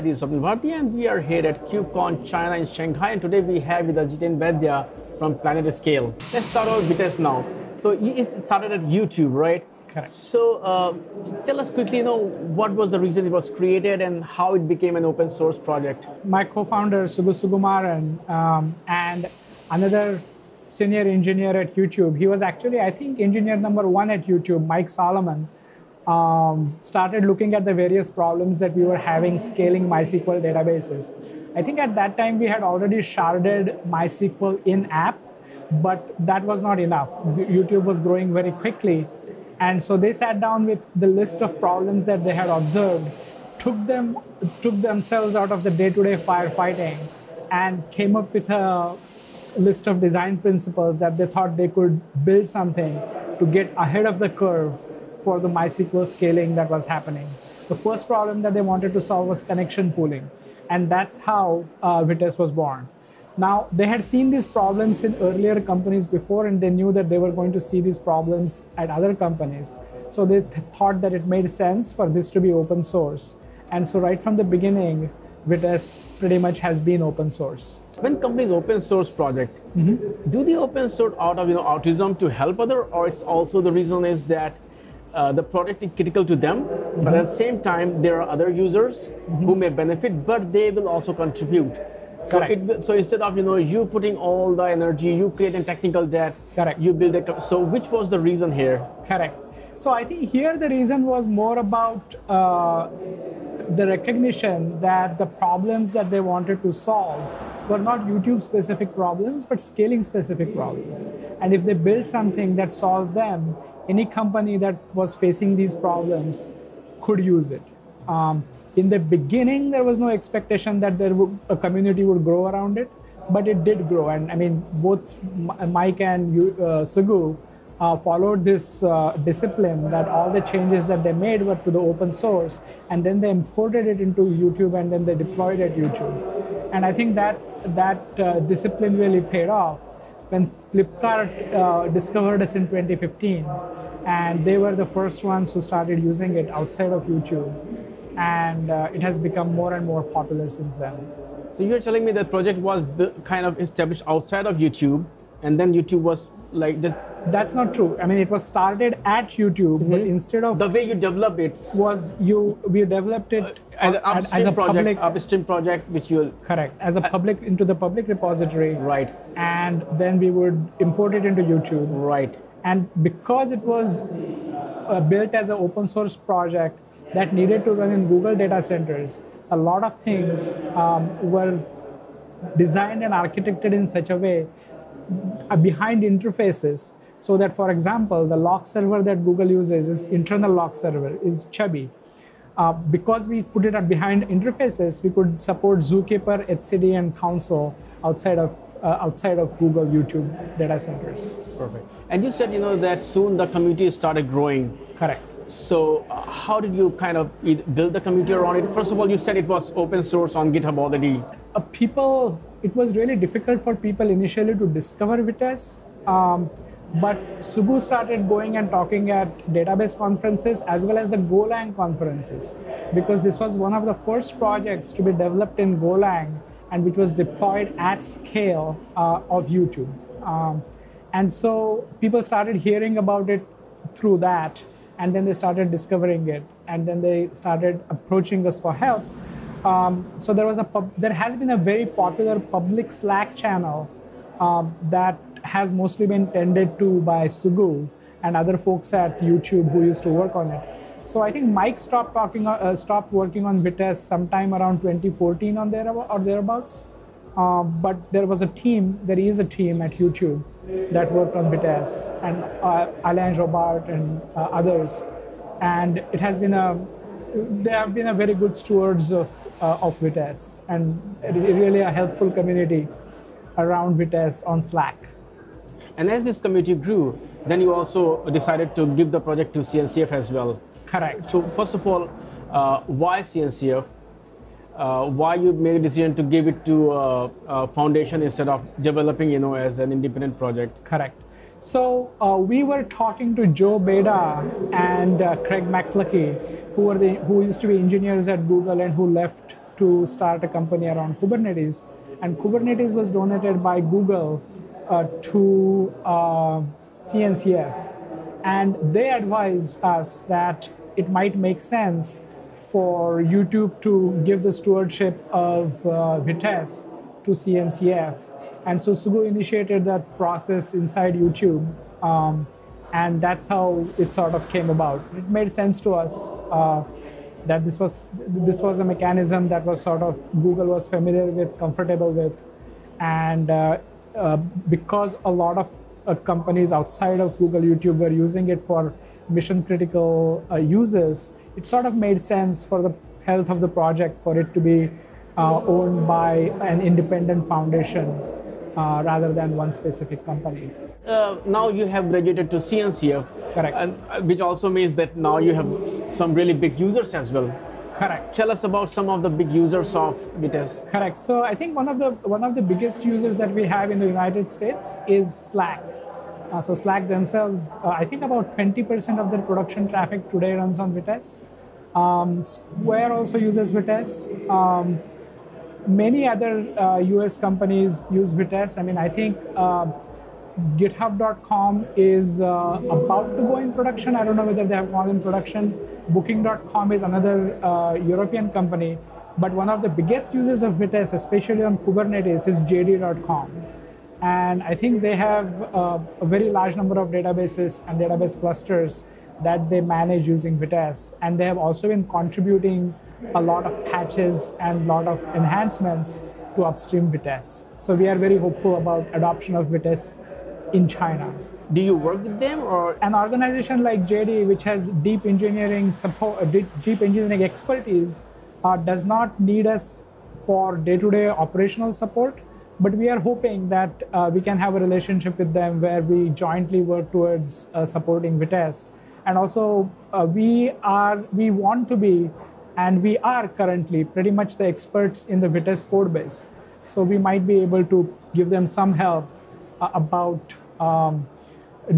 this is Swapnil Bhartiya and we are here at KubeCon China in Shanghai, and today we have with us Jiten Vaidya from PlanetScale. Let's start out with Vitess now. So you started at YouTube, right? Correct. So tell us quickly, what was the reason it was created and how it became an open source project? My co-founder Sugumaran and another senior engineer at YouTube, he was actually, I think, engineer number 1 at YouTube, Mike Solomon, started looking at the various problems that we were having scaling MySQL databases. I think at that time we had already sharded MySQL in-app, but that was not enough. YouTube was growing very quickly. And so they sat down with the list of problems that they had observed, took themselves out of the day-to-day firefighting, and came up with a list of design principles that they thought they could build something to get ahead of the curve for the MySQL scaling that was happening. The first problem that they wanted to solve was connection pooling, and that's how Vitess was born. Now, they had seen these problems in earlier companies before, and they knew that they were going to see these problems at other companies. So they thought that it made sense for this to be open source. And so right from the beginning, Vitess pretty much has been open source. When companies open source project, do they open source out of altruism to help other, or it's also the reason is that the product is critical to them, but at the same time there are other users who may benefit, but they will also contribute. So instead of you putting all the energy, you create a technical debt. Correct. You build a. So which was the reason here? Correct. So I think here the reason was more about the recognition that the problems that they wanted to solve were not YouTube specific problems, but scaling specific problems. And if they built something that solved them, any company that was facing these problems could use it. In the beginning, there was no expectation that a community would grow around it, but it did grow. And I mean, both Mike and Sugu followed this discipline that all the changes that they made were to the open source, and then they imported it into YouTube, and then they deployed it at YouTube. And I think that discipline really paid off when Flipkart discovered us in 2015, and they were the first ones who started using it outside of YouTube. And it has become more and more popular since then. So you're telling me that project was kind of established outside of YouTube, and then YouTube was like just... That's not true. I mean, it was started at YouTube, but instead of... The way you develop it... We developed it as a public upstream project, which you'll... Correct. As a public, into the public repository. Right. And then we would import it into YouTube. Right. And because it was built as an open source project, that needed to run in Google data centers, a lot of things were designed and architected in such a way behind interfaces, so that, for example, the log server that Google uses is internal log server, is chubby. Because we put it behind interfaces, we could support Zookeeper, etcd, and Console outside of Google YouTube data centers. Perfect. And you said that soon the community started growing. Correct. So how did you kind of build the community around it? First of all, you said it was open source on GitHub already. It was really difficult for people initially to discover Vitess, but Sugu started going and talking at database conferences as well as the Golang conferences, because this was one of the first projects to be developed in Golang and which was deployed at scale of YouTube. And so people started hearing about it through that. And then they started discovering it, and then they started approaching us for help. So there has been a very popular public Slack channel that has mostly been tended to by Sugu and other folks at YouTube who used to work on it. So I think Mike stopped working on Vitess sometime around 2014 or thereabouts. But there is a team at YouTube that worked on Vitess, and Alain Jobart and others. And it has been they have been a very good stewards of Vitess, and really a helpful community around Vitess on Slack. And as this community grew, then you also decided to give the project to CNCF as well. Correct. So first of all, why CNCF? Why you made a decision to give it to a foundation instead of developing, as an independent project? Correct. So we were talking to Joe Beda and Craig McCluskey, who used to be engineers at Google and who left to start a company around Kubernetes, and Kubernetes was donated by Google to CNCF, and they advised us that it might make sense for YouTube to give the stewardship of Vitess to CNCF. And so Sugu initiated that process inside YouTube, and that's how it sort of came about. It made sense to us that this was a mechanism that was sort of Google was familiar with, comfortable with, and because a lot of companies outside of Google YouTube were using it for mission critical uses, it sort of made sense for the health of the project for it to be owned by an independent foundation rather than one specific company. Now you have graduated to CNCF. Correct. And, which also means that now you have some really big users as well. Correct. Tell us about some of the big users of Vitess. Correct. So I think one of the biggest users that we have in the United States is Slack. So Slack themselves, I think about 20% of their production traffic today runs on Vitess. Square also uses Vitess. Many other US companies use Vitess. I mean, I think GitHub.com is about to go in production. I don't know whether they have gone in production. Booking.com is another European company. But one of the biggest users of Vitess, especially on Kubernetes, is JD.com. And I think they have a very large number of databases and database clusters that they manage using Vitess. And they have also been contributing a lot of patches and a lot of enhancements to upstream Vitess. So we are very hopeful about adoption of Vitess in China. Do you work with them, or an organization like JD, which has deep engineering support, deep engineering expertise, does not need us for day-to-day operational support, but we are hoping that we can have a relationship with them where we jointly work towards supporting Vitess. And also, we want to be, and we are currently pretty much the experts in the Vitess code base. So we might be able to give them some help about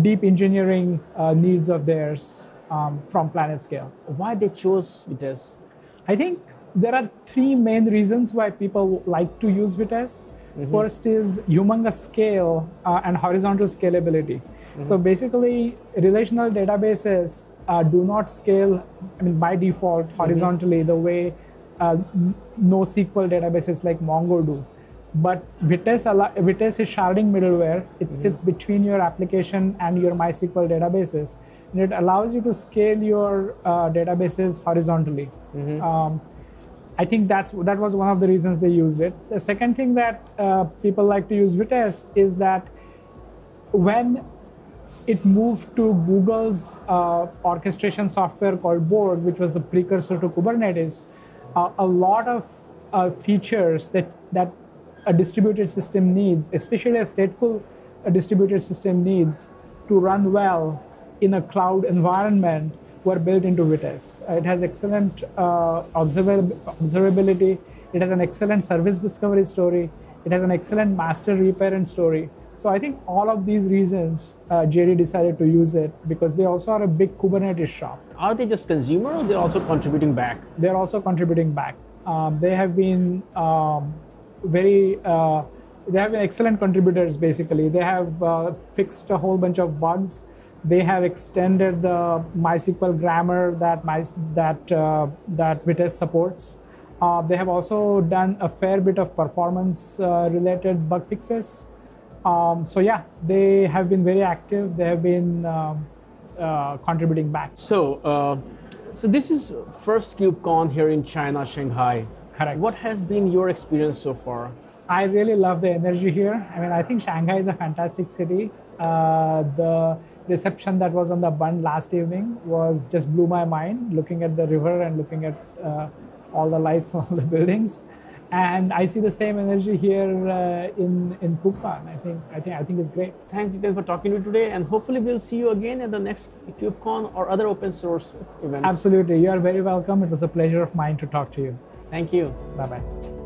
deep engineering needs of theirs from PlanetScale. Why they chose Vitess? I think there are three main reasons why people like to use Vitess. Mm-hmm. First is humongous scale and horizontal scalability. Mm-hmm. So basically, relational databases do not scale, I mean, by default horizontally, mm-hmm, the way NoSQL databases like Mongo do. But Vitess is sharding middleware. It mm-hmm sits between your application and your MySQL databases, and it allows you to scale your databases horizontally. Mm-hmm. I think that was one of the reasons they used it. The second thing that people like to use Vitess is that when it moved to Google's orchestration software called Borg, which was the precursor to Kubernetes, a lot of features that a distributed system needs, especially a stateful distributed system needs to run well in a cloud environment, were built into Vitess. It has excellent observability. It has an excellent service discovery story. It has an excellent master reparent story. So I think all of these reasons, JD decided to use it because they also are a big Kubernetes shop. Are they just consumer, or they're also contributing back? They're also contributing back. They have been they have been excellent contributors. Basically, they have fixed a whole bunch of bugs. They have extended the MySQL grammar that Vitess supports. They have also done a fair bit of performance-related bug fixes. So yeah, they have been very active. They have been contributing back. So this is first KubeCon here in China, Shanghai. Correct. What has been your experience so far? I really love the energy here. I mean, I think Shanghai is a fantastic city. The reception that was on the Bund last evening just blew my mind, looking at the river and looking at all the lights on the buildings. And I see the same energy here in KubeCon. I think it's great. Thanks, Jiten, for talking to me today, and hopefully we'll see you again at the next KubeCon or other open source events. Absolutely, you are very welcome. It was a pleasure of mine to talk to you. Thank you. Bye-bye.